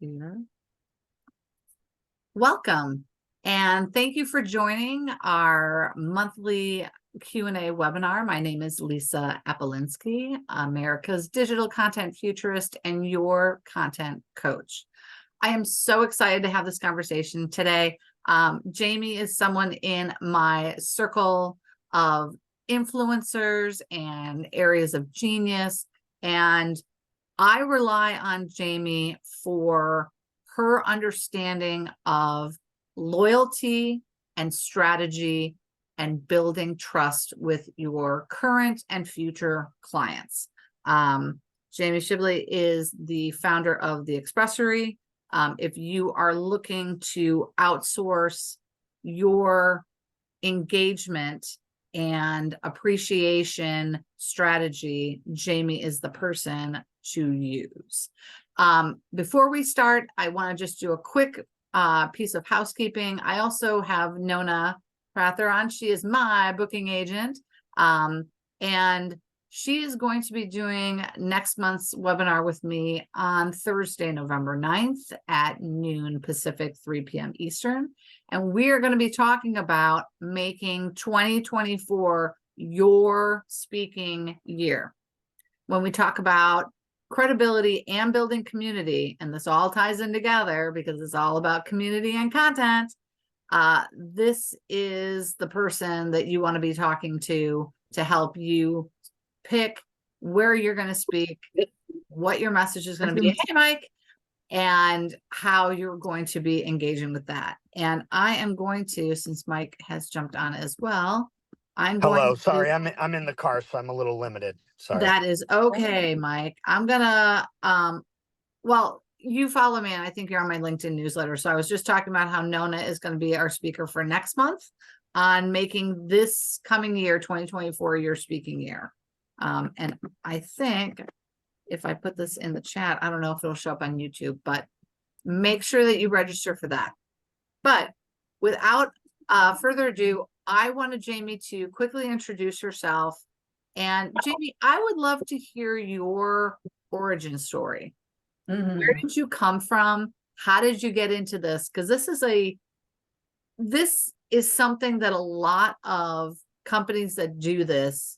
here. Welcome, and thank you for joining our monthly Q&A webinar. My name is Lisa Apolinski, America's digital content futurist and your content coach. I am so excited to have this conversation today. Jamie is someone in my circle of influencers and areas of genius, and I rely on Jamie for her understanding of loyalty and strategy and building trust with your current and future clients. Jamie Shibley is the founder of The Expressory. If you are looking to outsource your engagement and appreciation strategy, Jamie is the person to use. Before we start, I want to just do a quick piece of housekeeping. I also have Nona Prather on. She is my booking agent, and she is going to be doing next month's webinar with me on Thursday, November 9th at noon Pacific, 3 p.m. Eastern. And we are going to be talking about making 2024 your speaking year. When we talk about credibility and building community, and this all ties in together because it's all about community and content, this is the person that you want to be talking to help you pick where you're going to speak, what your message is going to be, hey Mike, and how you're going to be engaging with that. And I am going to, since Mike has jumped on as well, Hello, sorry, I'm in the car, so I'm a little limited. Sorry. That is okay, Mike. I'm gonna well, you follow me, and I think you're on my LinkedIn newsletter. So I was just talking about how Nona is going to be our speaker for next month on making this coming year, 2024, your speaking year. And I think if I put this in the chat, I don't know if it'll show up on YouTube, but make sure that you register for that. But without further ado, I wanted Jamie to quickly introduce herself. And Jamie, I would love to hear your origin story. Where did you come from? How did you get into this? Because this is something that a lot of companies that do this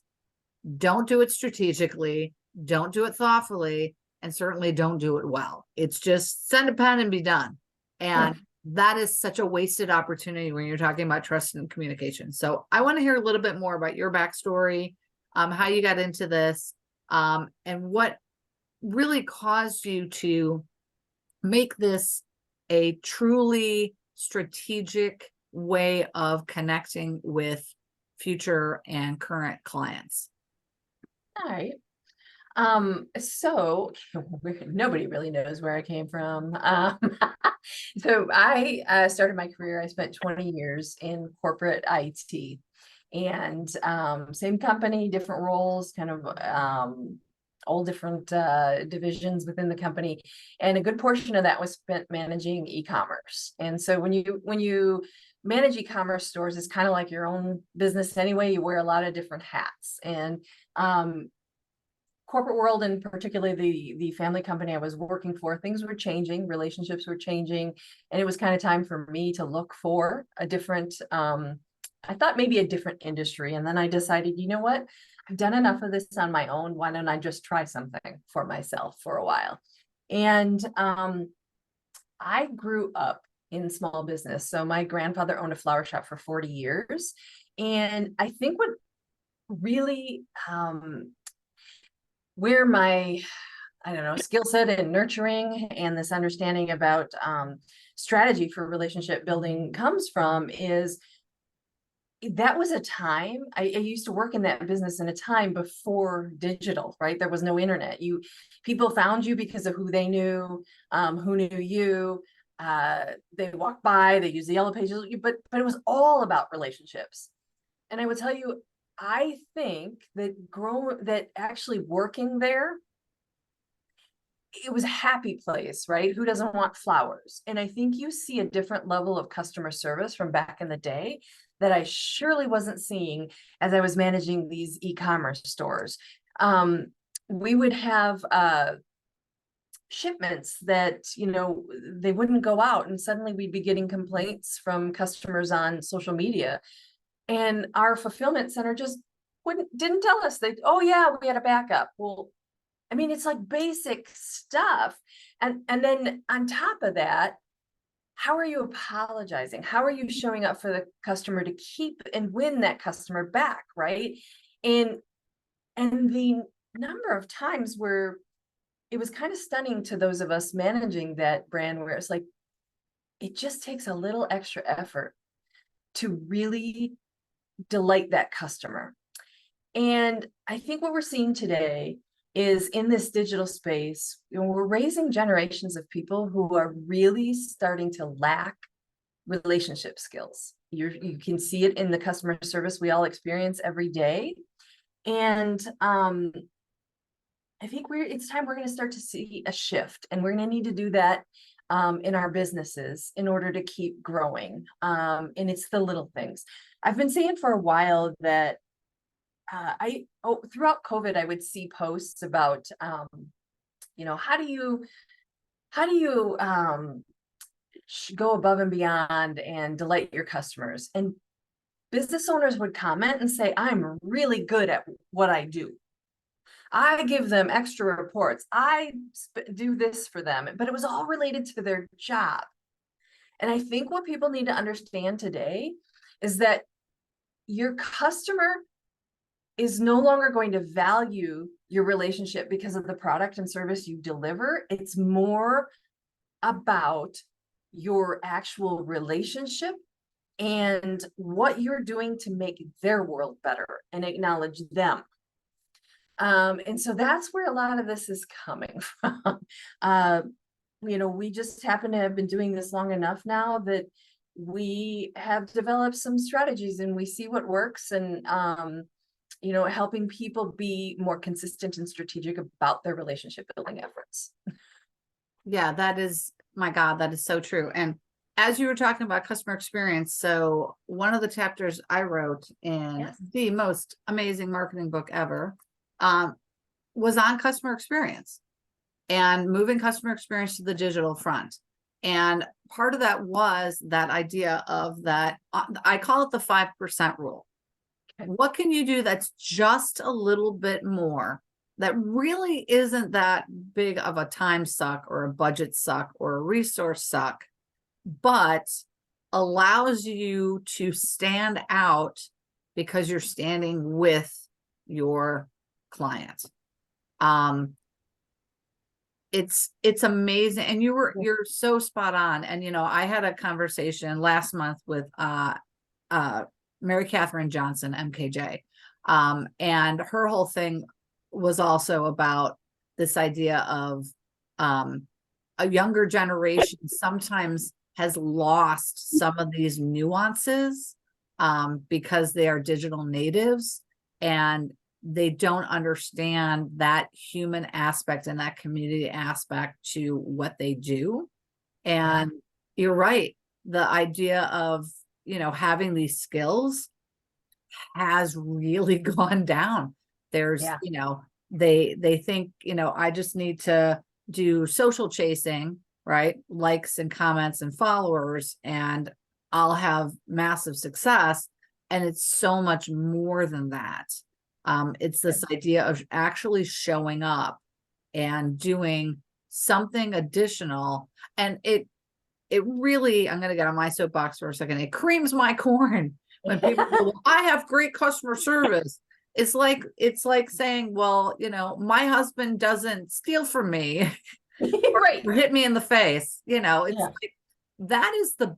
don't do it strategically, don't do it thoughtfully, and certainly don't do it well. It's just send a pen and be done. And that is such a wasted opportunity when you're talking about trust and communication. So I want to hear a little bit more about your backstory, how you got into this, and what really caused you to make this a truly strategic way of connecting with future and current clients. All right. So nobody really knows where I came from. So I started my career, I spent 20 years in corporate IT, and same company, different roles, kind of all different divisions within the company. And a good portion of that was spent managing e-commerce. And so when you manage e-commerce stores, it's kind of like your own business anyway. You wear a lot of different hats. And corporate world, and particularly the family company I was working for, things were changing, relationships were changing, and it was kind of time for me to look for a different, I thought maybe a different industry. And then I decided, you know what, I've done enough of this on my own. Why don't I just try something for myself for a while? And I grew up in small business. So my grandfather owned a flower shop for 40 years. And I think what really, where my, I don't know, skill set in nurturing and this understanding about strategy for relationship building comes from is that was a time, I used to work in that business in a time before digital, right? There was no internet. People found you because of who they knew, who knew you. They walked by, they used the yellow pages, but it was all about relationships. And I would tell you, I think that actually working there, it was a happy place, right? Who doesn't want flowers? And I think you see a different level of customer service from back in the day that I surely wasn't seeing as I was managing these e-commerce stores. We would have shipments that, they wouldn't go out, and suddenly we'd be getting complaints from customers on social media. And our fulfillment center just didn't tell us. Oh yeah, we had a backup. Well, I mean, it's like basic stuff. And then on top of that, how are you apologizing? How are you showing up for the customer to keep and win that customer back, right? And the number of times where it was kind of stunning to those of us managing that brand, where it's like, it just takes a little extra effort to really delight that customer. And I think what we're seeing today is, in this digital space, we're raising generations of people who are really starting to lack relationship skills. You can see it in the customer service we all experience every day. And I think it's time we're going to start to see a shift, and we're going to need to do that in our businesses in order to keep growing. And it's the little things. I've been saying for a while that throughout COVID, I would see posts about, how do you go above and beyond and delight your customers? And business owners would comment and say, I'm really good at what I do. I give them extra reports. I do this for them, but it was all related to their job. And I think what people need to understand today is that your customer is no longer going to value your relationship because of the product and service you deliver. It's more about your actual relationship and what you're doing to make their world better and acknowledge them. And so that's where a lot of this is coming from. We just happen to have been doing this long enough now that we have developed some strategies, and we see what works, and helping people be more consistent and strategic about their relationship building efforts. Yeah, that is, my God, that is so true. And as you were talking about customer experience, so one of the chapters I wrote in the most amazing marketing book ever was on customer experience and moving customer experience to the digital front. And part of that was that idea of that, I call it the 5% rule. Okay. What can you do that's just a little bit more, that really isn't that big of a time suck or a budget suck or a resource suck, but allows you to stand out because you're standing with your client. It's amazing. And you're so spot on. And, I had a conversation last month with, Mary Catherine Johnson, MKJ. And her whole thing was also about this idea of, a younger generation sometimes has lost some of these nuances, because they are digital natives and they don't understand that human aspect and that community aspect to what they do. And you're right. The idea of, having these skills has really gone down. There's, they think, I just need to do social chasing, right? Likes and comments and followers, and I'll have massive success. And it's so much more than that. It's this idea of actually showing up and doing something additional. And it really, I'm going to get on my soapbox for a second. It creams my corn when people go, well, I have great customer service. It's like saying, well, my husband doesn't steal from me. Right. Or hit me in the face. It's like,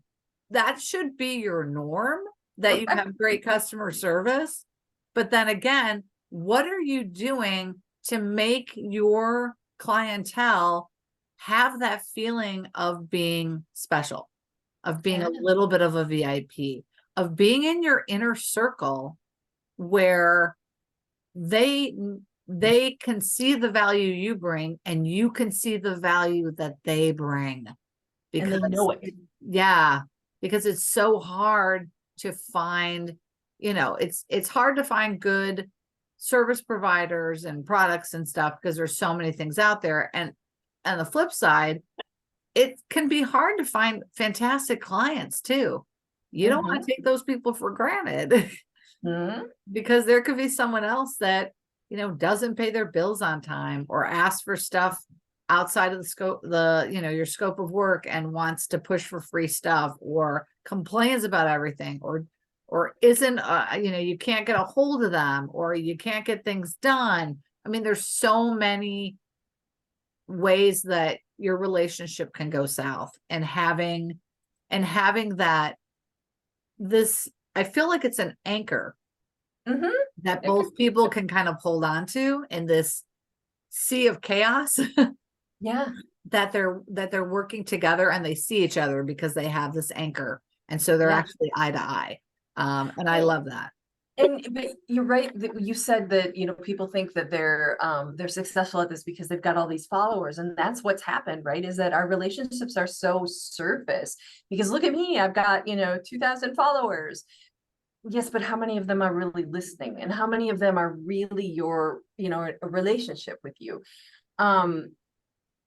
that should be your norm, that you have great customer service. But then again, what are you doing to make your clientele have that feeling of being special, of being a little bit of a VIP, of being in your inner circle where they can see the value you bring and you can see the value that they bring? Because and they know it. Because it's so hard to find, it's hard to find good service providers and products and stuff because there's so many things out there. And on the flip side, it can be hard to find fantastic clients too. You don't want to take those people for granted because there could be someone else that, doesn't pay their bills on time or asks for stuff outside of the scope, your scope of work, and wants to push for free stuff, or complains about everything, or isn't, you can't get a hold of them, or you can't get things done. I mean, there's so many ways that your relationship can go south, and having that, I feel like it's an anchor that both people can kind of hold on to in this sea of chaos. Yeah. that they're working together, and they see each other because they have this anchor, and so they're actually eye to eye. And I love that. But you're right that you said that, people think that they're successful at this because they've got all these followers, and that's what's happened, right? Is that our relationships are so surface, because look at me, I've got, 2,000 followers. Yes, but how many of them are really listening, and how many of them are really your, a relationship with you?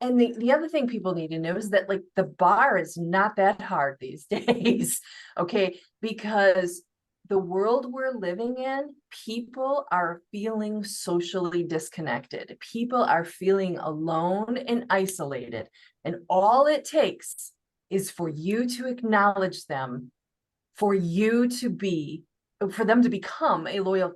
And the other thing people need to know is that, like, the bar is not that hard these days, okay? Because the world we're living in, people are feeling socially disconnected. People are feeling alone and isolated. And all it takes is for you to acknowledge them, for them to become a loyal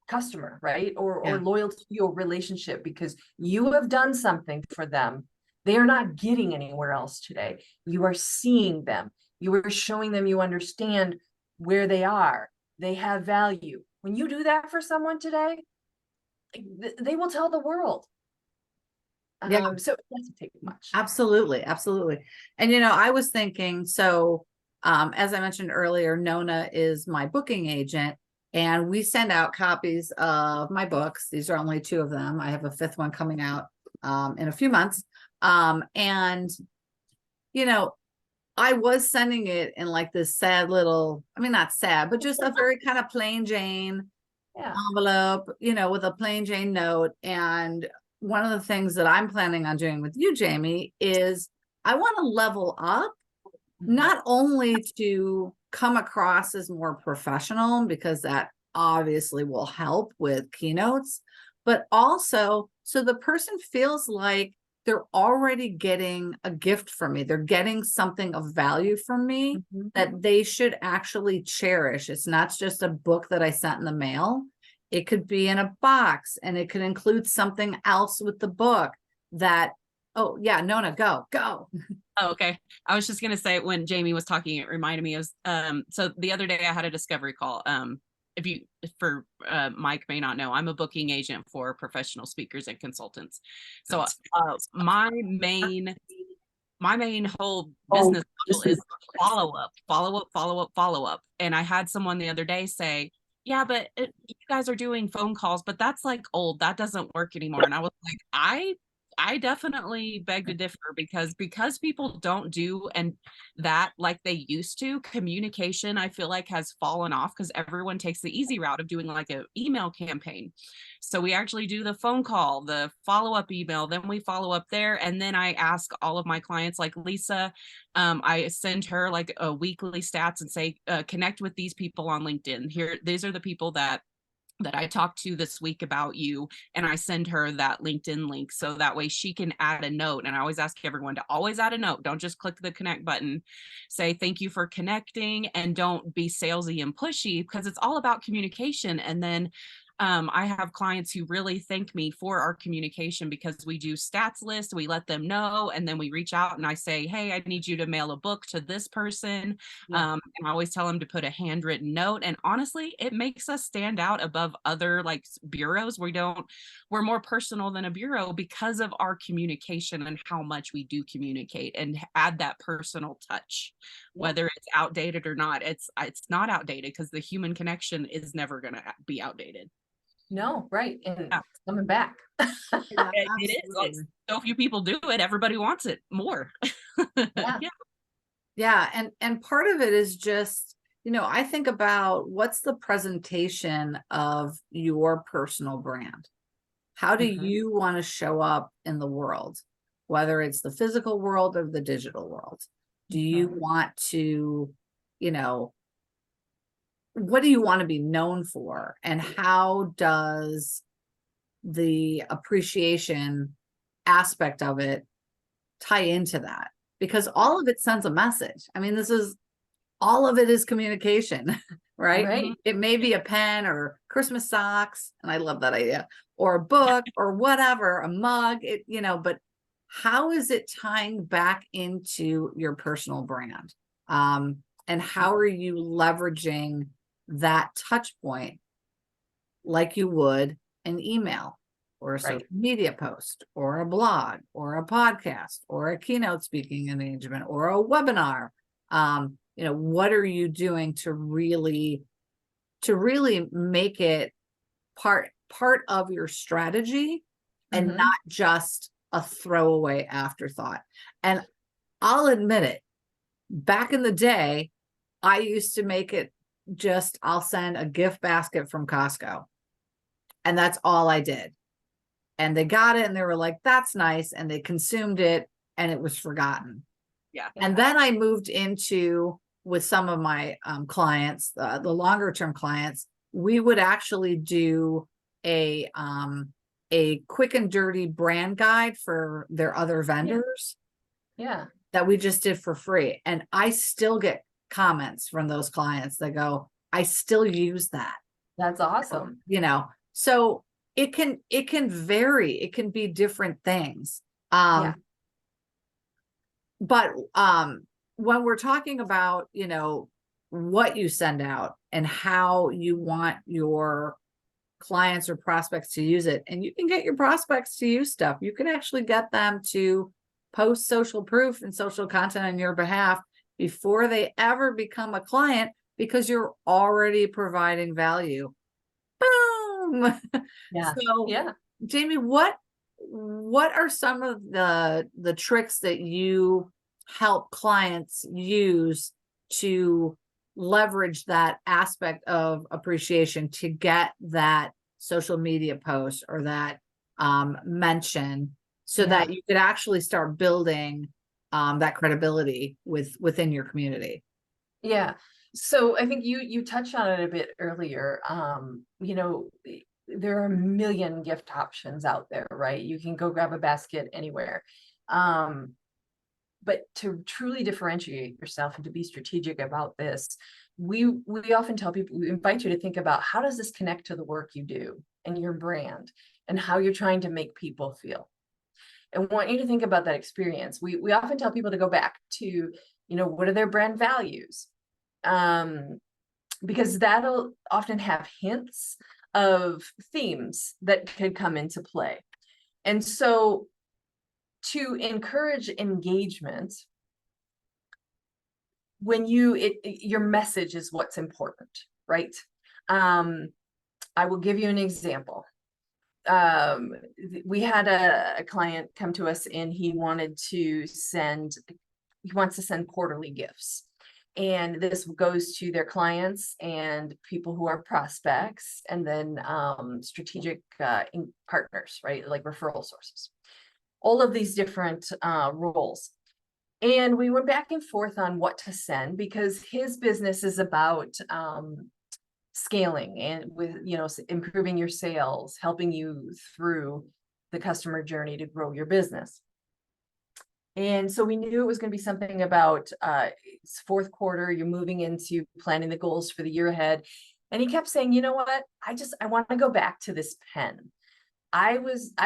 customer, right? Or loyal to your relationship, because you have done something for them they are not getting anywhere else today. You are seeing them. You are showing them you understand where they are. They have value. When you do that for someone today, they will tell the world. So it doesn't take much. Absolutely. And I was thinking, so as I mentioned earlier, Nona is my booking agent, and we send out copies of my books. These are only 2 of them. I have a 5th one coming out in a few months. And I was sending it in like this sad little, I mean, not sad, but just a very kind of plain Jane envelope, with a plain Jane note. And one of the things that I'm planning on doing with you, Jamie, is I want to level up, not only to come across as more professional, because that obviously will help with keynotes, but also so the person feels like they're already getting a gift from me. They're getting something of value from me that they should actually cherish. It's not just a book that I sent in the mail. It could be in a box, and it could include something else with the book that, oh yeah, Nona, go. Oh, okay. I was just going to say, when Jamie was talking, it reminded me of, so the other day I had a discovery call. Mike may not know, I'm a booking agent for professional speakers and consultants. So my main whole business model is follow up. And I had someone the other day say, yeah, but you guys are doing phone calls, but that's like old, that doesn't work anymore. And I was like, I definitely beg to differ, because people don't do and that like they used to. Communication, I feel like, has fallen off because everyone takes the easy route of doing like an email campaign. So we actually do the phone call, the follow-up email, then we follow up there. And then I ask all of my clients, like Lisa, I send her like a weekly stats and say, connect with these people on LinkedIn. These are the people that I talked to this week about you, and I send her that LinkedIn link so that way she can add a note. And I always ask everyone to always add a note. Don't just click the connect button. Say thank you for connecting, and don't be salesy and pushy, because it's all about communication. And then I have clients who really thank me for our communication, because we do stats lists, we let them know, and then we reach out and I say, hey, I need you to mail a book to this person. And I always tell them to put a handwritten note. And honestly, it makes us stand out above other like bureaus. We're more personal than a bureau because of our communication and how much we do communicate and add that personal touch, whether it's outdated or not. It's not outdated, because the human connection is never going to be outdated. No, right. And coming back. It is like, so few people do it, everybody wants it more. And part of it is just, I think about what's the presentation of your personal brand. How do you want to show up in the world? whether it's the physical world or the digital world? Do you Mhm. want to, you know, what do you want to be known for? And how does the appreciation aspect of it tie into that? Because all of it sends a message. I mean, all of it is communication, right? Right. It may be a pen or Christmas socks, and I love that idea, or a book or whatever, a mug, but how is it tying back into your personal brand? And how are you leveraging that touch point like you would an email or a Right. social media post or a blog or a podcast or a keynote speaking engagement or a webinar? What are you doing to really make it part of your strategy and Mhm. not just a throwaway afterthought? And I'll admit it, back in the day, I used to make it just, I'll send a gift basket from Costco, and that's all I did. And they got it and they were like, that's nice. And they consumed it and it was forgotten. Yeah. And then I moved into, with some of my clients, the longer term clients, we would actually do a quick and dirty brand guide for their other vendors Yeah. that we just did for free. And I still get comments from those clients that go, I still use that. That's awesome. So it can vary. It can be different things. Yeah. But when we're talking about, what you send out and how you want your clients or prospects to use it, and you can get your prospects to use stuff. You can actually get them to post social proof and social content on your behalf before they ever become a client, because you're already providing value. Boom. Yeah. So, Yeah. Jamie, what are some of the tricks that you help clients use to leverage that aspect of appreciation to get that social media post or that mention, so that you could actually start building that credibility within your community? Yeah. So I think you touched on it a bit earlier. There are a million gift options out there, right? You can go grab a basket anywhere. But to truly differentiate yourself and to be strategic about this, we often tell people, we invite you to think about, how does this connect to the work you do and your brand and how you're trying to make people feel? And want you to think about that experience. We often tell people to go back to, what are their brand values? Because that'll often have hints of themes that could come into play. And so to encourage engagement, when your message is what's important, right? I will give you an example. We had a client come to us and he wants to send quarterly gifts. And this goes to their clients and people who are prospects, and then strategic partners, right? Like referral sources, all of these different roles. And we went back and forth on what to send, because his business is about scaling and with, improving your sales, helping you through the customer journey to grow your business. And so we knew it was going to be something about it's fourth quarter, you're moving into planning the goals for the year ahead. And he kept saying, you know what, I want to go back to this pen. I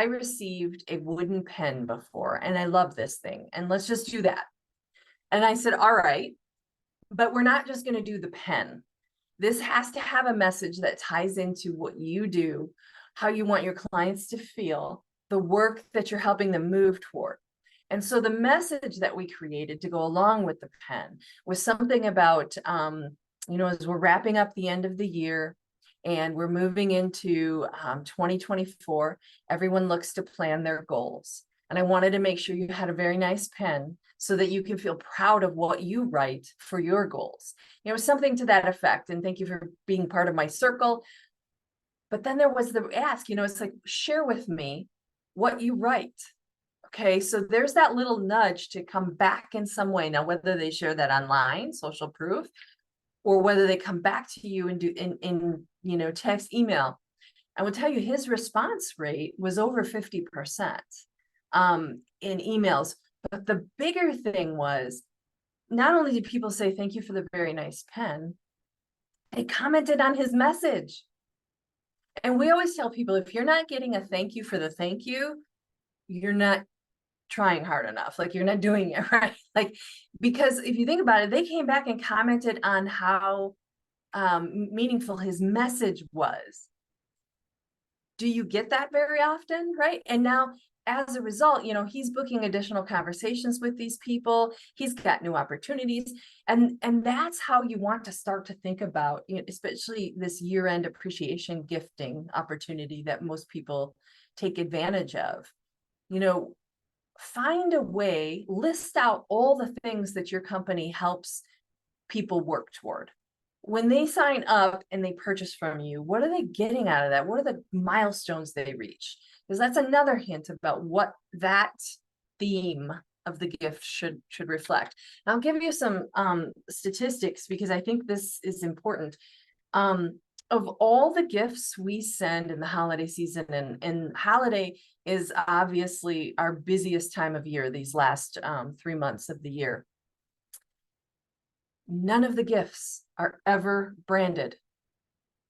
received a wooden pen before and I love this thing, and let's just do that. And I said, all right, but we're not just going to do the pen. This has to have a message that ties into what you do, how you want your clients to feel, the work that you're helping them move toward. And so the message that we created to go along with the pen was something about, as we're wrapping up the end of the year and we're moving into 2024, everyone looks to plan their goals. And I wanted to make sure you had a very nice pen so that you can feel proud of what you write for your goals. Something to that effect. And thank you for being part of my circle. But then there was the ask, it's like, share with me what you write. Okay, so there's that little nudge to come back in some way. Now, whether they share that online, social proof, or whether they come back to you and do in text, email, I will tell you his response rate was over 50% in emails. But the bigger thing was, not only did people say thank you for the very nice pen, they commented on his message. And we always tell people, if you're not getting a thank you for the thank you, you're not trying hard enough. Like, you're not doing it right. Like, because if you think about it, they came back and commented on how meaningful his message was. Do you get that very often? Right. And now, as a result, he's booking additional conversations with these people. He's got new opportunities. And that's how you want to start to think about, especially this year-end appreciation gifting opportunity that most people take advantage of. Find a way, list out all the things that your company helps people work toward. When they sign up and they purchase from you, what are they getting out of that? What are the milestones they reach? Because that's another hint about what that theme of the gift should reflect. And I'll give you some statistics, because I think this is important. Of all the gifts we send in the holiday season, and holiday is obviously our busiest time of year, these last 3 months of the year, none of the gifts are ever branded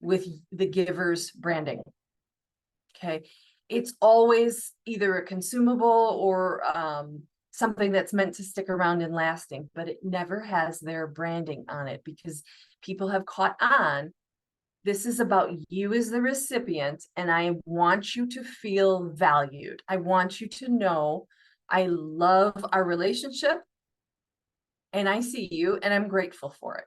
with the giver's branding. Okay. It's always either a consumable or something that's meant to stick around and lasting, but it never has their branding on it, because people have caught on. This is about you as the recipient, and I want you to feel valued. I want you to know I love our relationship, and I see you, and I'm grateful for it.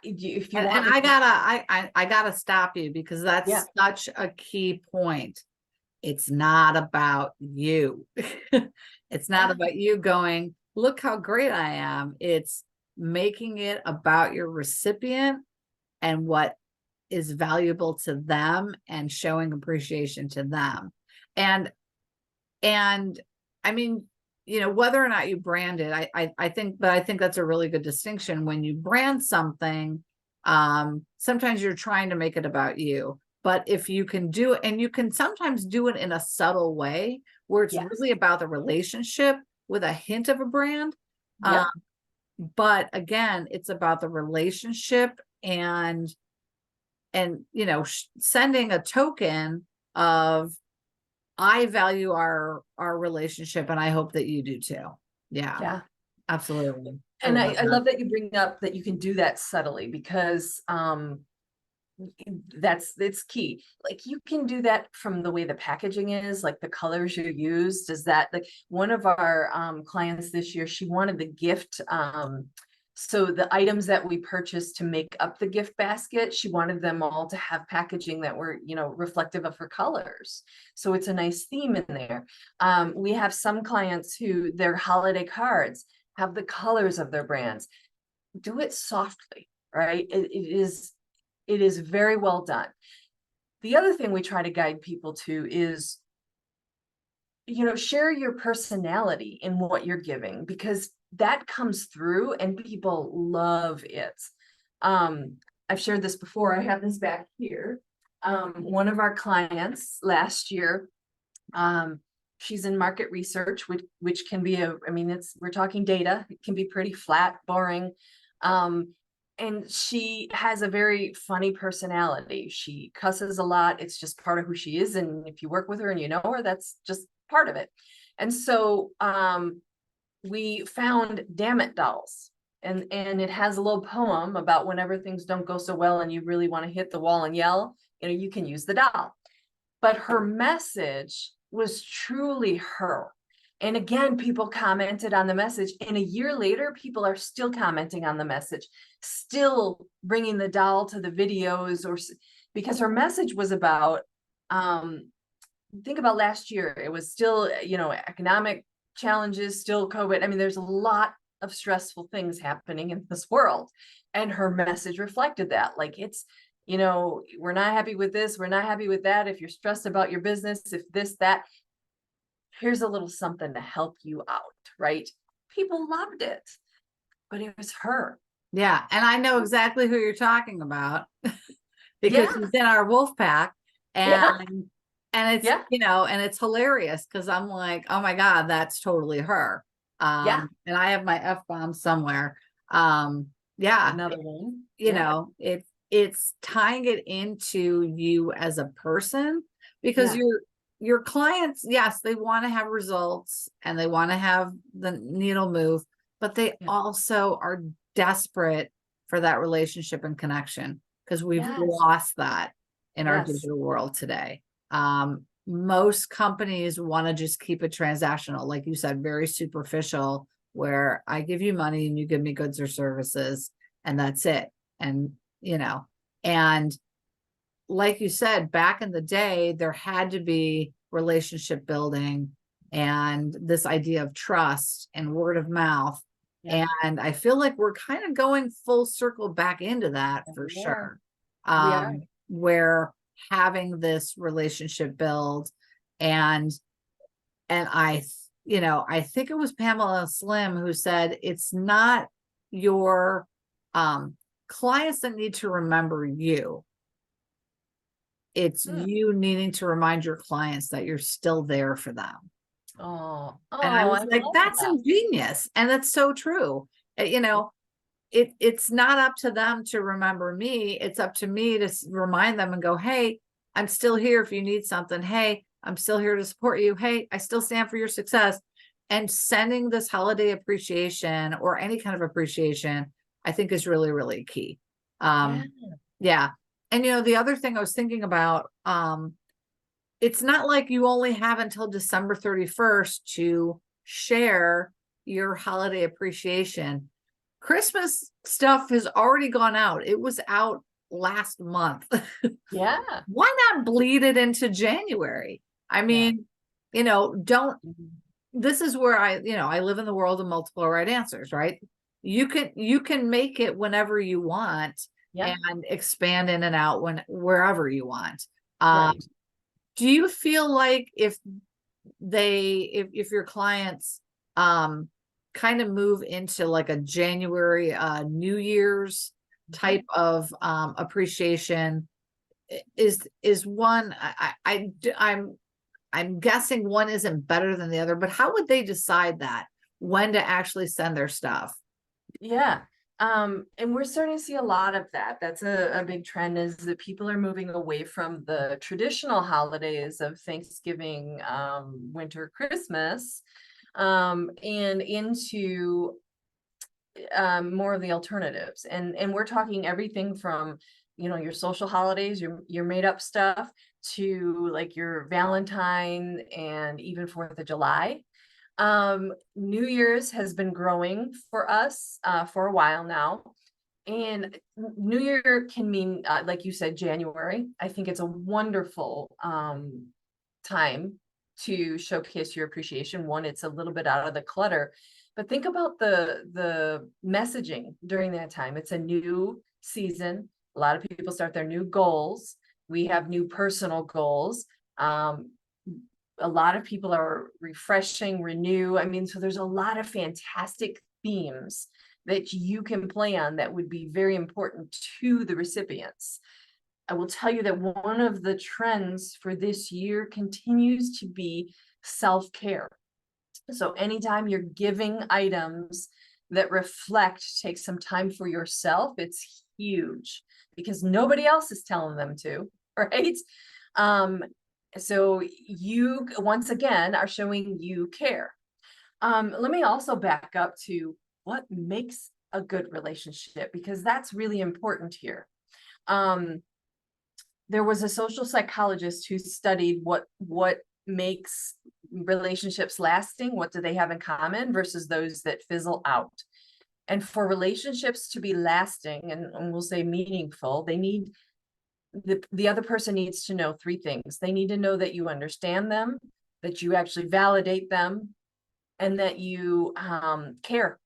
If you want, I gotta stop you, because that's such a key point. It's not about you. It's not about you going, look how great I am. It's making it about your recipient and what is valuable to them, and showing appreciation to them. And I mean, whether or not you brand it, I think that's a really good distinction. When you brand something, sometimes you're trying to make it about you, but if you can do it, and you can sometimes do it in a subtle way where it's really about the relationship with a hint of a brand. But again, it's about the relationship, and sending a token of, I value our relationship, and I hope that you do too. Yeah, absolutely. And I love that you bring up that you can do that subtly, because it's key. Like, you can do that from the way the packaging is, like the colors you use. Does that, like, one of our clients this year, she wanted the gift, so the items that we purchased to make up the gift basket, she wanted them all to have packaging that were, reflective of her colors. So it's a nice theme in there. We have some clients who their holiday cards have the colors of their brands. Do it softly, right? It is very well done. The other thing we try to guide people to is, share your personality in what you're giving, because that comes through and people love it. I've shared this before. I have this back here. One of our clients last year, she's in market research, which can be we're talking data. It can be pretty flat, boring. And she has a very funny personality. She cusses a lot. It's just part of who she is. And if you work with her and you know her, that's just part of it. And so we found Damn It dolls. And it has a little poem about whenever things don't go so well and you really want to hit the wall and yell, you can use the doll. But her message was truly her. And again, people commented on the message, and a year later, people are still commenting on the message, still bringing the doll to the videos, because her message was about, think about last year, it was still, economic challenges, still COVID. There's a lot of stressful things happening in this world, and her message reflected that. Like, you know, we're not happy with this, we're not happy with that. If you're stressed about your business, if this, that, here's a little something to help you out, right? People loved it, but it was her. Yeah, and I know exactly who you're talking about because Yeah. she's in our wolf pack, Yeah. and it's Yeah. you know, and it's hilarious because I'm like, oh my God, that's totally her. Yeah. And I have my F-bomb somewhere. Yeah, Another one. you Yeah. know, it's tying it into you as a person because Yeah. your clients, yes, they want to have results and they want to have the needle move, but they Yeah. also are desperate for that relationship and connection because we've Yes. lost that in our Yes. digital world today. Most companies want to just keep it transactional, like you said, very superficial, where I give you money and you give me goods or services, and that's it. And, you know, and like you said, back in the day, there had to be relationship building and this idea of trust and word of mouth. Yeah. And I feel like we're kind of going full circle back into that for We sure. are. Where having this relationship build and you know, I think it was Pamela Slim who said it's not your clients that need to remember you. It's you needing to remind your clients that you're still there for them. Oh, And I oh, was I like, love that's that. ingenious. And that's so true. You know, it's not up to them to remember me. It's up to me to remind them and go, hey, I'm still here if you need something. Hey, I'm still here to support you. Hey, I still stand for your success. And sending this holiday appreciation or any kind of appreciation, I think is really, really key. Yeah. Yeah. And you know, the other thing I was thinking about, it's not like you only have until December 31st to share your holiday appreciation. Christmas stuff has already gone out. It was out last month. Yeah. Why not bleed it into January? I mean, you know, this is where I live in the world of multiple right answers, right? You can make it whenever you want Yeah. and expand in and out wherever you want. Right. Do you feel like if your clients kind of move into like a January New Year's type of appreciation, is one I'm guessing one isn't better than the other, but how would they decide that when to actually send their stuff? Yeah. And we're starting to see a lot of that. That's a big trend, is that people are moving away from the traditional holidays of Thanksgiving, winter, Christmas, and into more of the alternatives. And we're talking everything from, you know, your social holidays, your made up stuff, to like your Valentine and even 4th of July. New Year's has been growing for us for a while now. And New Year can mean, like you said, January. I think it's a wonderful time to showcase your appreciation. One, it's a little bit out of the clutter, but think about the messaging during that time. It's a new season. A lot of people start their new goals. We have new personal goals. A lot of people are refreshing, renew. I mean, so there's a lot of fantastic themes that you can play on that would be very important to the recipients. I will tell you that one of the trends for this year continues to be self-care. So anytime you're giving items that reflect, take some time for yourself, it's huge because nobody else is telling them to, right? So you, once again, are showing you care. Let me also back up to what makes a good relationship, because that's really important here. There was a social psychologist who studied what makes relationships lasting, what do they have in common versus those that fizzle out. And for relationships to be lasting and we'll say meaningful, they need the other person needs to know 3 things. They need to know that you understand them, that you actually validate them, and that you care.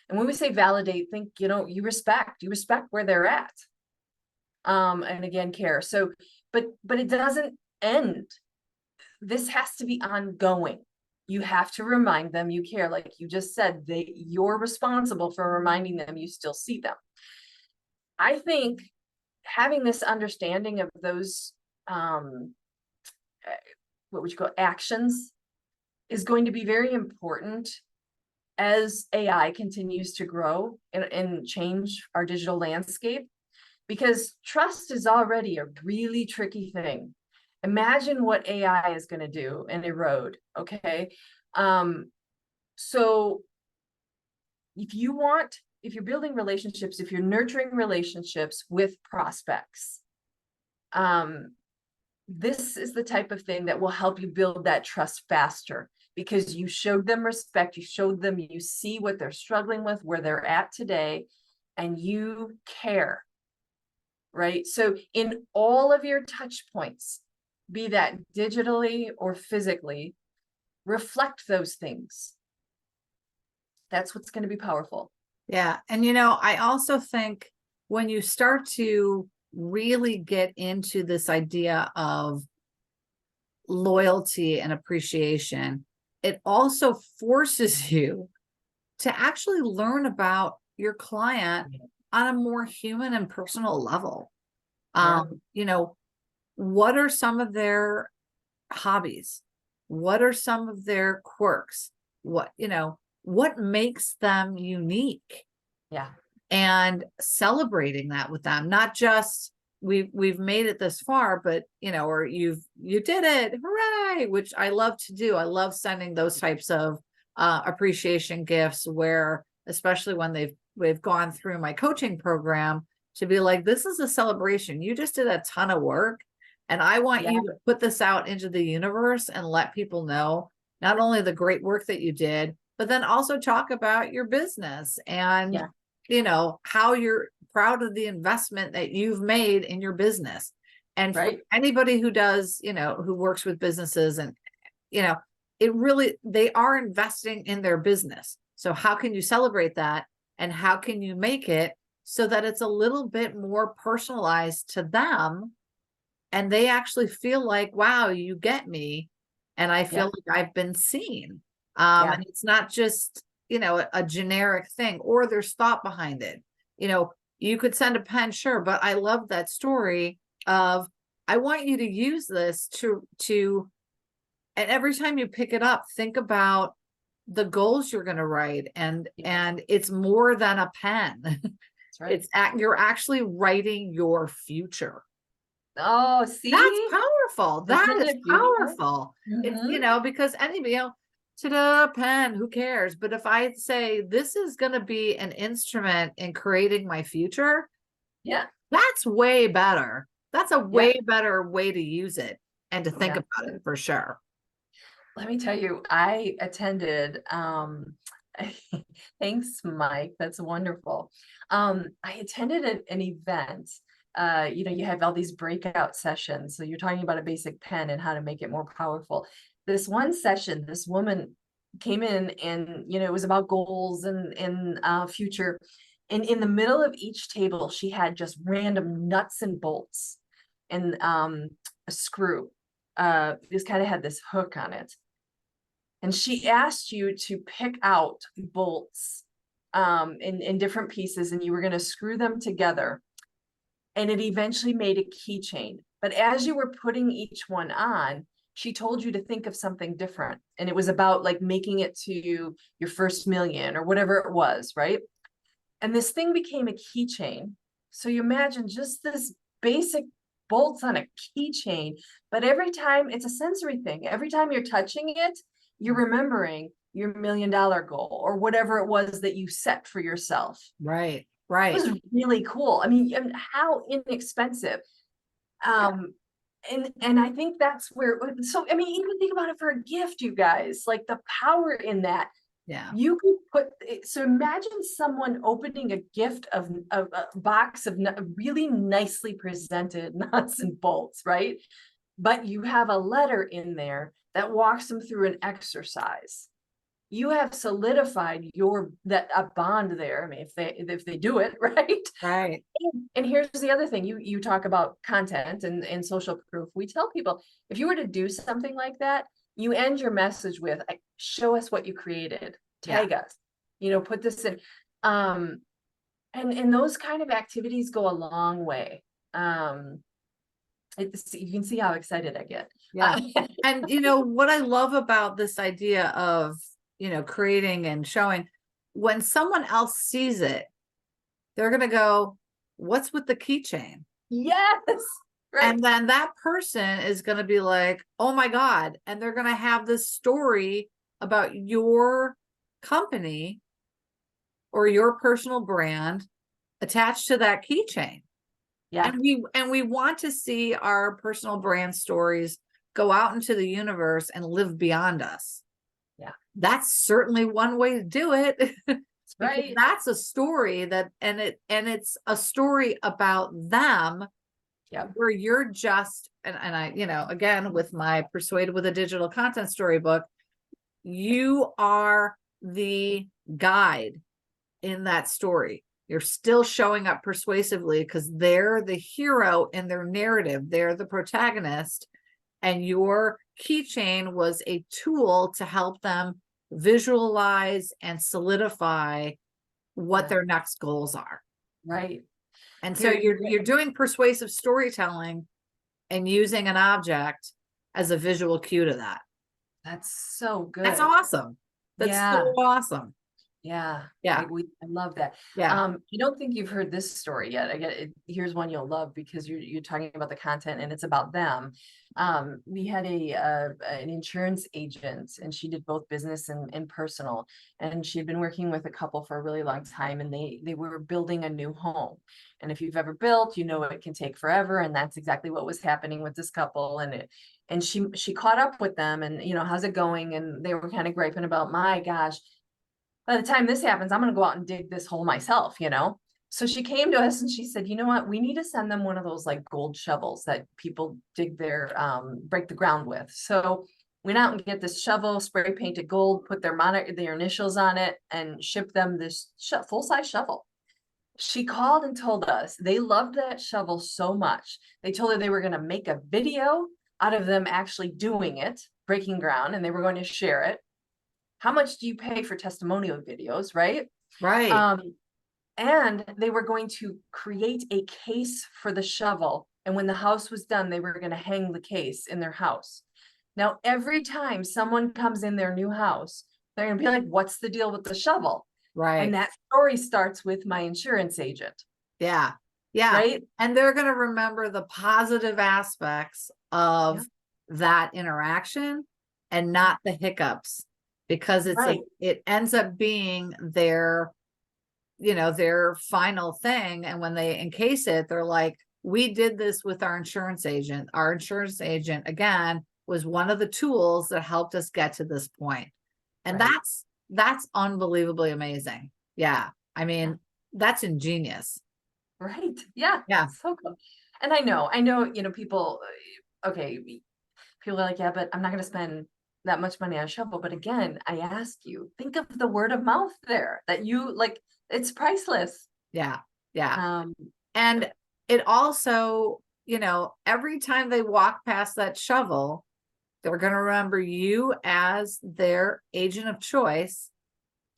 And when we say validate, think, you know, you respect where they're at. and again, care. So, but it doesn't end. This has to be ongoing. You have to remind them you care. Like you just said, you're responsible for reminding them you still see them. I think having this understanding of those, what would you call actions, is going to be very important as AI continues to grow and change our digital landscape, because trust is already a really tricky thing. Imagine what AI is going to do and erode. Okay. So if you're building relationships, if you're nurturing relationships with prospects, this is the type of thing that will help you build that trust faster, because you showed them respect, you showed them you see what they're struggling with, where they're at today, and you care, right? So in all of your touch points, be that digitally or physically, reflect those things. That's what's going to be powerful. Yeah. And, I also think when you start to really get into this idea of loyalty and appreciation, it also forces you to actually learn about your client on a more human and personal level. What are some of their hobbies? What are some of their quirks? What makes them unique? Yeah. And celebrating that with them, not just we've made it this far, but or you did it, hooray, which I love to do. I love sending those types of appreciation gifts, where especially when we've gone through my coaching program, to be like, this is a celebration. You just did a ton of work, and I want you to put this out into the universe and let people know not only the great work that you did, but then also talk about your business and how you're proud of the investment that you've made in your business. And for anybody who does, who works with businesses, and they are investing in their business. So how can you celebrate that, and how can you make it so that it's a little bit more personalized to them, and they actually feel like, wow, you get me, and I feel like I've been seen. And it's not just a generic thing, or there's thought behind it. You could send a pen, sure, but I love that story of, I want you to use this to and every time you pick it up, think about the goals you're going to write, and it's more than a pen. That's right. You're actually writing your future. Oh, see, that's powerful. That is powerful. It's because anybody, ta-da, pen, who cares? But if I say this is going to be an instrument in creating my future, that's way better. That's a way better way to use it and to think about it, for sure. Let me tell you, I attended, thanks, Mike. That's wonderful. I attended an event. You have all these breakout sessions. So you're talking about a basic pen and how to make it more powerful. This one session, this woman came in, and, it was about goals and future. And in the middle of each table, she had just random nuts and bolts and a screw. This kind of had this hook on it. And she asked you to pick out bolts in different pieces, and you were going to screw them together. And it eventually made a keychain. But as you were putting each one on, she told you to think of something different. And it was about like making it to your first million or whatever it was, right? And this thing became a keychain. So you imagine just this basic bolts on a keychain, but every time, it's a sensory thing. Every time you're touching it, you're remembering your $1 million goal or whatever it was that you set for yourself. Right. It was really cool. I mean, how inexpensive. And I think that's where, so, I mean, even think about it for a gift, you guys, like the power in that. Yeah. You could so imagine someone opening a gift of a box of really nicely presented nuts and bolts, right? But you have a letter in there that walks them through an exercise. you have solidified a bond there. I mean, if they do it right. Right. And here's the other thing, you talk about content and social proof. We tell people, if you were to do something like that, you end your message with, show us what you created, tag us, put this in. And those kind of activities go a long way. You can see how excited I get. Yeah. And what I love about this idea of, creating and showing, when someone else sees it, they're going to go, what's with the keychain? Yes. Right. And then that person is going to be like, oh my God. And they're going to have this story about your company or your personal brand attached to that keychain. Yeah. And we want to see our personal brand stories go out into the universe and live beyond us. Yeah. That's certainly one way to do it. Right. That's a story and it's a story about them. Yeah. Where you're just, and I, again, with my Persuaded with a Digital Content Storybook, you are the guide in that story. You're still showing up persuasively because they're the hero in their narrative. They're the protagonist. And your keychain was a tool to help them visualize and solidify what their next goals are. Right. And so you're doing persuasive storytelling and using an object as a visual cue to that. That's so good. That's awesome. That's so awesome. Yeah. Yeah. I love that. Yeah. You don't think you've heard this story yet. I get it. Here's one you'll love because you're talking about the content and it's about them. We had an insurance agent and she did both business and personal, and she had been working with a couple for a really long time, and they were building a new home. And if you've ever built, it can take forever. And that's exactly what was happening with this couple. And she caught up with them and, how's it going? And they were kind of griping about, my gosh, by the time this happens, I'm going to go out and dig this hole myself, So she came to us and she said, you know what, we need to send them one of those like gold shovels that people dig break the ground with. So we went out and get this shovel, spray painted gold, put their initials on it, and ship them this full-size shovel. She called and told us they loved that shovel so much. They told her they were going to make a video out of them actually doing it, breaking ground, and they were going to share it. How much do you pay for testimonial videos, right? Right. And they were going to create a case for the shovel. And when the house was done, they were going to hang the case in their house. Now, every time someone comes in their new house, they're going to be like, what's the deal with the shovel? Right. And that story starts with my insurance agent. Yeah. Yeah. Right. And they're going to remember the positive aspects of that interaction and not the hiccups. Because it ends up being their final thing. And when they encase it, they're like, we did this with our insurance agent. Our insurance agent, again, was one of the tools that helped us get to this point. And that's unbelievably amazing. Yeah. I mean, that's ingenious. Right. Yeah. Yeah. So cool. And I know, people, people are like, yeah, but I'm not going to spend that much money on a shovel. But again, I ask you, think of the word of mouth there that you like, it's priceless. Yeah. Yeah. And it also, every time they walk past that shovel, they're going to remember you as their agent of choice.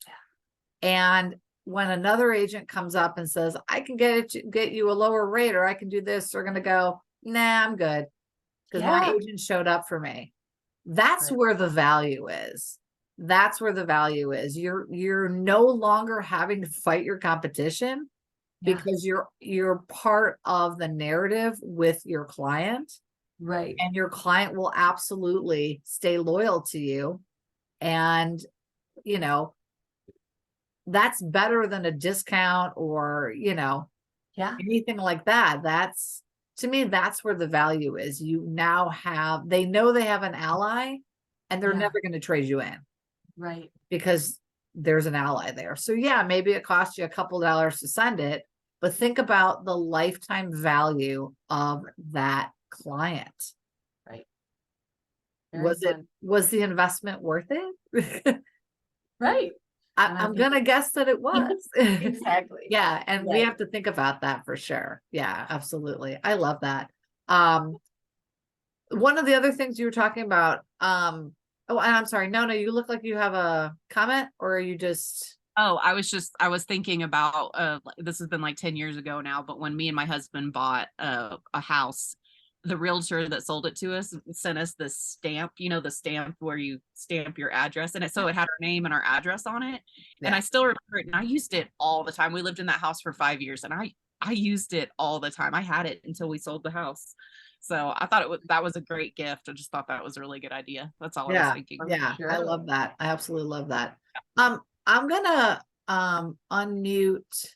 Yeah. And when another agent comes up and says, I can get you a lower rate, or I can do this, they're going to go, nah, I'm good. Because my agent showed up for me. That's where the value is. That's where the value is. You're no longer having to fight your competition because you're part of the narrative with your client. Right. And your client will absolutely stay loyal to you. And, that's better than a discount or, anything like that. To me, that's where the value is. You now they know they have an ally and they're never going to trade you in. Right. Because there's an ally there. So yeah, maybe it costs you a couple dollars to send it, but think about the lifetime value of that client. Right. Was the investment worth it? Right. And I I'm think- gonna guess that it was. Exactly. Yeah, and we Right. have to think about that for sure. Yeah, absolutely. I love that. One of the other things you were talking about, oh, and I'm sorry, no, you look like you have a comment, or are you just, Oh, I was thinking about, this has been like 10 years ago now, but when me and my husband bought a house, the realtor that sold it to us sent us this stamp, the stamp where you stamp your address, and it had our name and our address on it. And Yeah. I still remember it, and I used it all the time. We lived in that house for 5 years, and I used it all the time. I had it until we sold the house. So I thought that was a great gift. I just thought that was a really good idea. That's all I was yeah, thinking. yeah, I Sure. love that. I absolutely love that. I'm gonna unmute.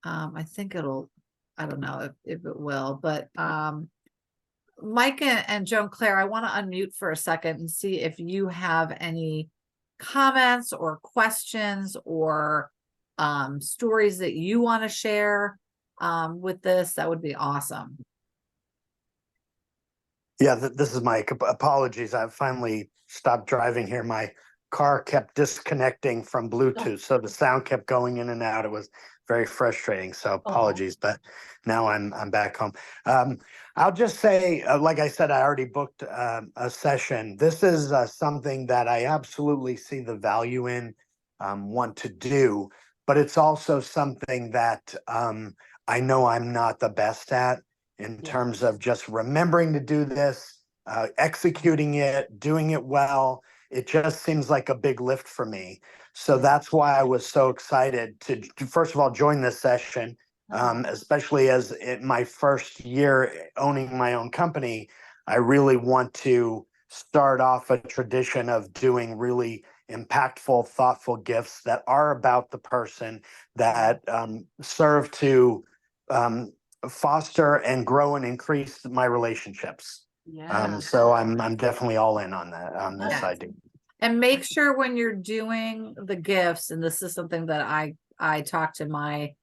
I think I don't know if it will, but Mike and Joan Claire, I want to unmute for a second and see if you have any comments or questions or stories that you want to share with this. That would be awesome. Yeah, this is Mike. Apologies. I finally stopped driving here. My car kept disconnecting from Bluetooth, so the sound kept going in and out. It was very frustrating. So apologies, but now I'm back home. I'll just say, like I said, I already booked a session. This is something that I absolutely see the value in, want to do, but it's also something that I know I'm not the best at in terms of just remembering to do this, executing it, doing it well. It just seems like a big lift for me. So that's why I was so excited to first of all, join this session, especially as my first year owning my own company. I really want to start off a tradition of doing really impactful, thoughtful gifts that are about the person, that serve to foster and grow and increase my relationships. Yeah. So I'm definitely all in on that, on this Yes. idea. And make sure when you're doing the gifts, and this is something that I talk to my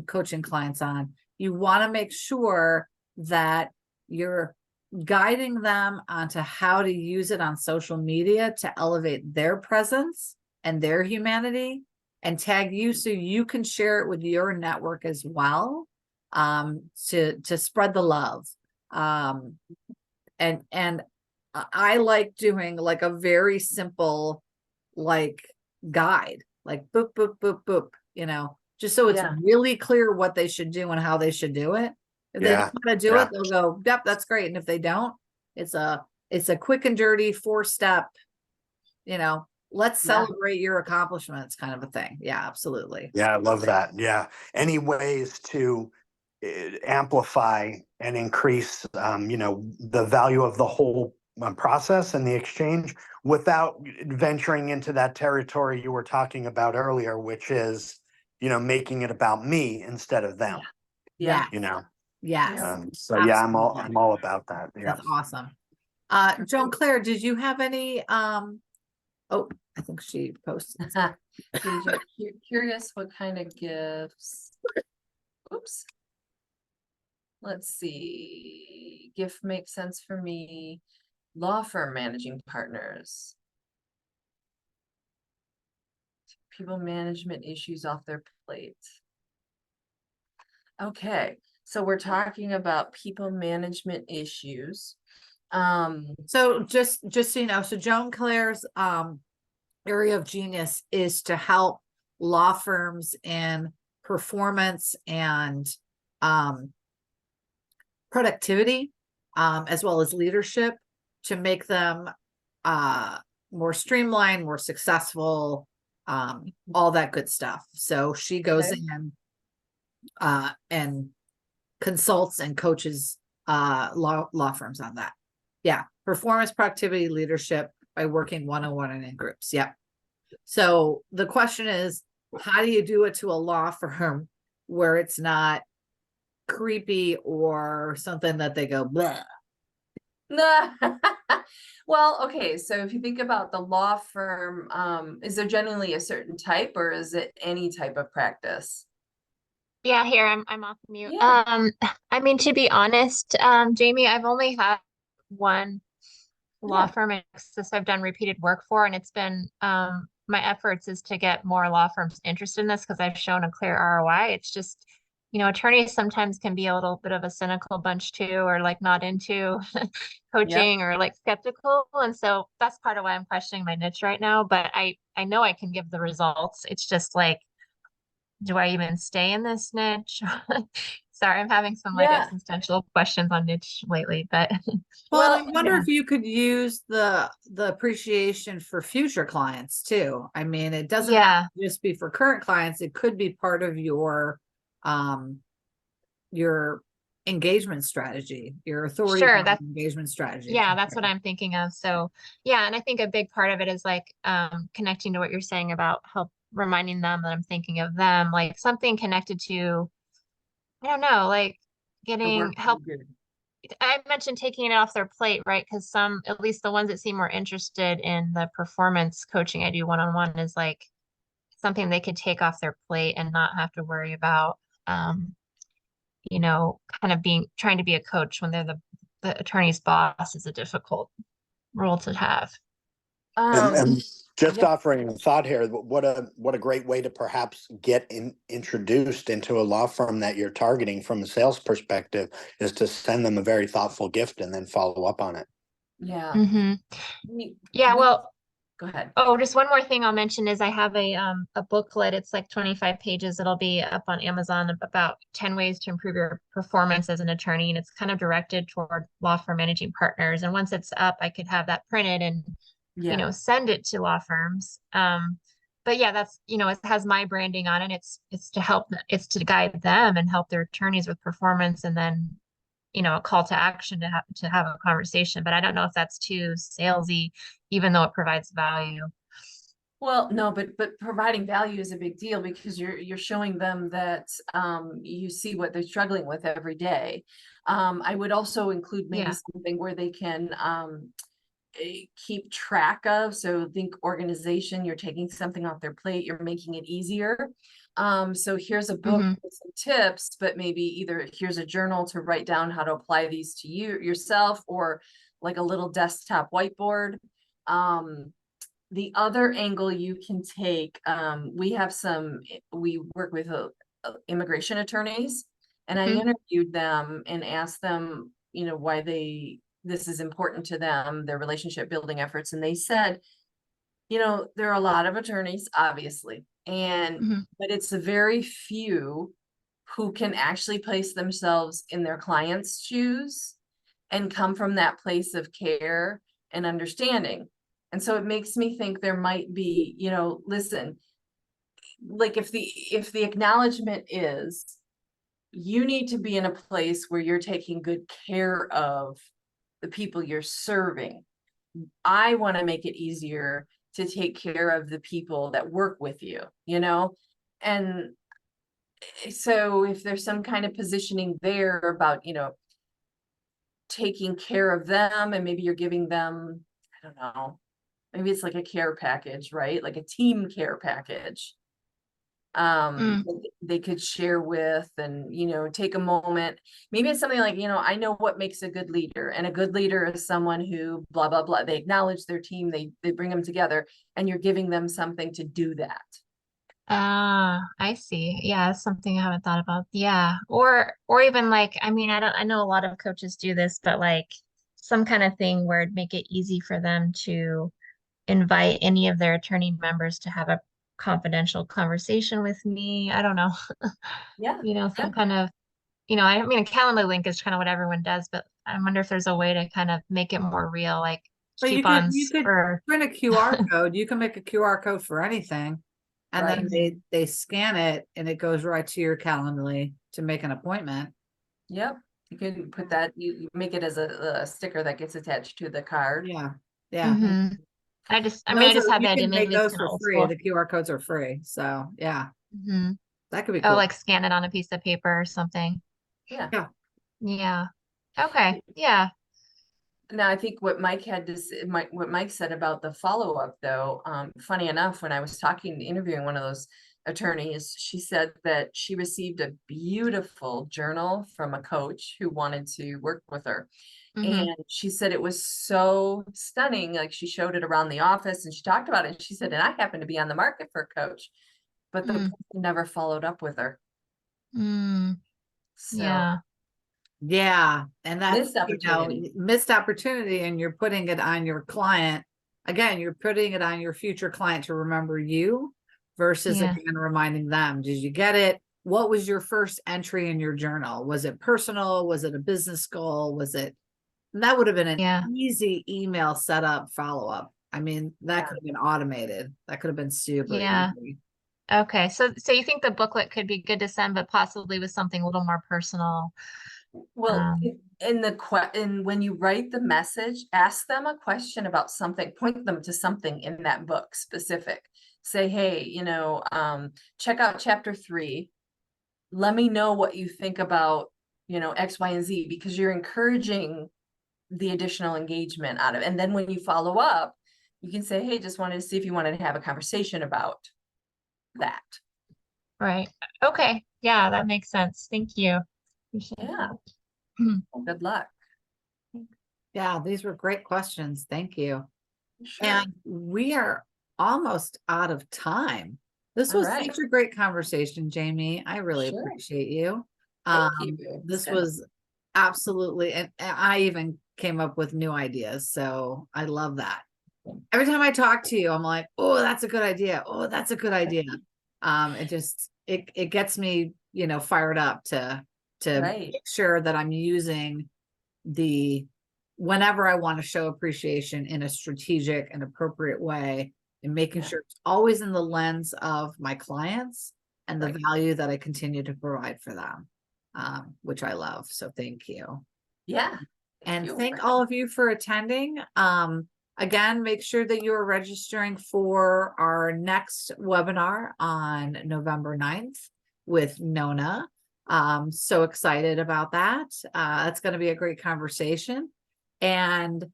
coaching clients on, you want to make sure that you're guiding them onto how to use it on social media to elevate their presence and their humanity, and tag you so you can share it with your network as well, to spread the love. And I like doing like a very simple like guide, like boop, boop, boop, boop, just so it's Yeah. really clear what they should do and how they should do it. If they Yeah, don't want to do yeah. it, they'll go, yep, that's great. And if they don't, it's a quick and dirty 4-step, let's celebrate your accomplishments kind of a thing. Yeah, absolutely. Yeah, I love that. Yeah. Any ways to amplify and increase, the value of the whole process and the exchange without venturing into that territory you were talking about earlier, which is, making it about me instead of them, Yeah. Yes. so yeah, I'm all about that. Yeah. That's awesome. Joan Claire, did you have any, oh, I think she posted. Curious what kind of gifts. Oops. Let's see. Gift makes sense for me. Law firm managing partners. People management issues off their plate. Okay, so we're talking about people management issues. So just so you know, so Joan Claire's area of genius is to help law firms in performance and productivity, as well as leadership, to make them more streamlined, more successful, all that good stuff. So she goes Okay. in and consults and coaches law firms on that. Yeah, performance, productivity, leadership by working one-on-one and in groups. Yep. So the question is, how do you do it to a law firm where it's not creepy or something that they go blah? Well, okay, so if you think about the law firm, is there generally a certain type, or is it any type of practice? Yeah, here I'm off mute. Yeah. I mean, to be honest, Jamie, I've only had one law Yeah. firm and I've done repeated work for, and it's been my efforts is to get more law firms interested in this because I've shown a clear ROI. It's just, attorneys sometimes can be a little bit of a cynical bunch too, or like not into coaching or like skeptical. And so that's part of why I'm questioning my niche right now. But I know I can give the results. It's just like, do I even stay in this niche? Sorry, I'm having some like Yeah. existential questions on niche lately, but Well, Well, and I wonder yeah. if you could use the appreciation for future clients too. I mean, it doesn't have yeah, to just be for current clients. It could be part of your engagement strategy, your authority sure. engagement strategy. Yeah, that's what I'm thinking of. So yeah, and I think a big part of it is like connecting to what you're saying about help reminding them that I'm thinking of them, like something connected to, I don't know, like The getting work help. you do. I mentioned taking it off their plate, right? Because some, at least the ones that seem more interested in the performance coaching I do one-on-one is like something they could take off their plate and not have to worry about, um, kind of trying to be a coach when they're the attorney's boss is a difficult role to have. And just Yeah. offering a thought here, what a great way to perhaps get introduced into a law firm that you're targeting from a sales perspective is to send them a very thoughtful gift and then follow up on it. Yeah. Hmm. We- Yeah, we- well, Go ahead. oh, just one more thing I'll mention is I have a booklet. It's like 25 pages. It'll be up on Amazon about 10 ways to improve your performance as an attorney. And it's kind of directed toward law firm managing partners. And once it's up, I could have that printed and, Yeah. send it to law firms. But yeah, that's, it has my branding on it. It's to help, it's to guide them and help their attorneys with performance and then, a call to action to have a conversation. But I don't know if that's too salesy, even though it provides value. Well, no, but providing value is a big deal because you're showing them that you see what they're struggling with every day. I would also include maybe Yeah. something where they can keep track of. So think organization, you're taking something off their plate, you're making it easier. So here's a book Mhm. with some tips, but maybe either here's a journal to write down how to apply these to you yourself, or like a little desktop whiteboard. The other angle you can take, we work with immigration attorneys, and I Mhm. interviewed them and asked them, why this is important to them, their relationship building efforts. And they said, there are a lot of attorneys, obviously, Mhm. but it's a very few who can actually place themselves in their client's shoes and come from that place of care and understanding. And so it makes me think there might be, listen, like if the acknowledgement is you need to be in a place where you're taking good care of the people you're serving. I want to make it easier to take care of the people that work with you, And so if there's some kind of positioning there about, taking care of them, and maybe you're giving them, I don't know, maybe it's like a care package, right? Like a team care package. Mm. They could share with and, take a moment. Maybe it's something like, I know what makes a good leader, and a good leader is someone who blah, blah, blah. They acknowledge their team, they bring them together, and you're giving them something to do that. Ah, I see. Yeah, that's something I haven't thought about. Yeah. Or even like, I mean, I know a lot of coaches do this, but like some kind of thing where it'd make it easy for them to invite any of their attorney members to have a confidential conversation with me. I don't know. Yeah. Some kind of, I mean, a calendar link is kind of what everyone does, but I wonder if there's a way to kind of make it more real, like But you coupons could for, print a QR code. You can make a QR code for anything. And then Right. they scan it and it goes right to your Calendly to make an appointment. Yep. You can put that, you make it as a sticker that gets attached to the card. Yeah. Yeah. Mhm. I And mean, I those just are, had you that can make immediately. It's those kind of for old free. school. The QR codes are free. So yeah, Hmm. that could be Oh, cool. like scan it on a piece of paper or something. Yeah. Yeah. Yeah. Okay. Yeah. Now, I think what Mike had to say, what Mike said about the follow-up though, funny enough, when I was interviewing one of those attorneys, she said that she received a beautiful journal from a coach who wanted to work with her. Mhm. And she said it was so stunning. Like she showed it around the office and she talked about it. And she said, and I happened to be on the market for a coach, but the Mm. person never followed up with her. Mm. So Yeah. Yeah, and that's, missed opportunity. missed opportunity, and you're putting it on your client. Again, you're putting it on your future client to remember you versus Yeah. again reminding them, did you get it? What was your first entry in your journal? Was it personal? Was it a business goal? Was it, and that would have been an Yeah. easy email setup follow-up. I mean, that Yeah. could have been automated. That could have been super Yeah. easy. Okay. So you think the booklet could be good to send, but possibly with something a little more personal. Well, Um, and when you write the message, ask them a question about something, point them to something in that book specific. Say, hey, check out chapter 3. Let me know what you think about, X, Y, and Z, because you're encouraging the additional engagement out of it. And then when you follow up, you can say, hey, just wanted to see if you wanted to have a conversation about that. right. Okay. Yeah, that makes sense. Thank you. Appreciate Yeah. that. Well, good luck. Yeah, these were great questions. Thank you. Sure. And we are almost out of time. This All was right. such a great conversation, Jamie. I really Sure. appreciate you. Thank you. This It's good. was absolutely, and I even came up with new ideas. So I love that. Every time I talk to you, I'm like, oh, that's a good idea. Oh, that's a good idea. It gets me, fired up to Right. make sure that I'm using whenever I want to show appreciation in a strategic and appropriate way, and making Yeah. sure it's always in the lens of my clients and the Right. value that I continue to provide for them, which I love. So thank you. Yeah. And you. thank all of you for attending. Again, make sure that you are registering for our next webinar on November 9th with Nona. So excited about that. It's going to be a great conversation. And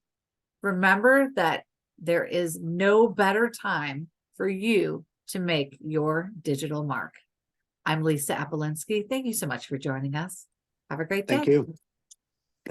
remember that there is no better time for you to make your digital mark. I'm Lisa Apolinski. Thank you so much for joining us. Have a great day. Thank you.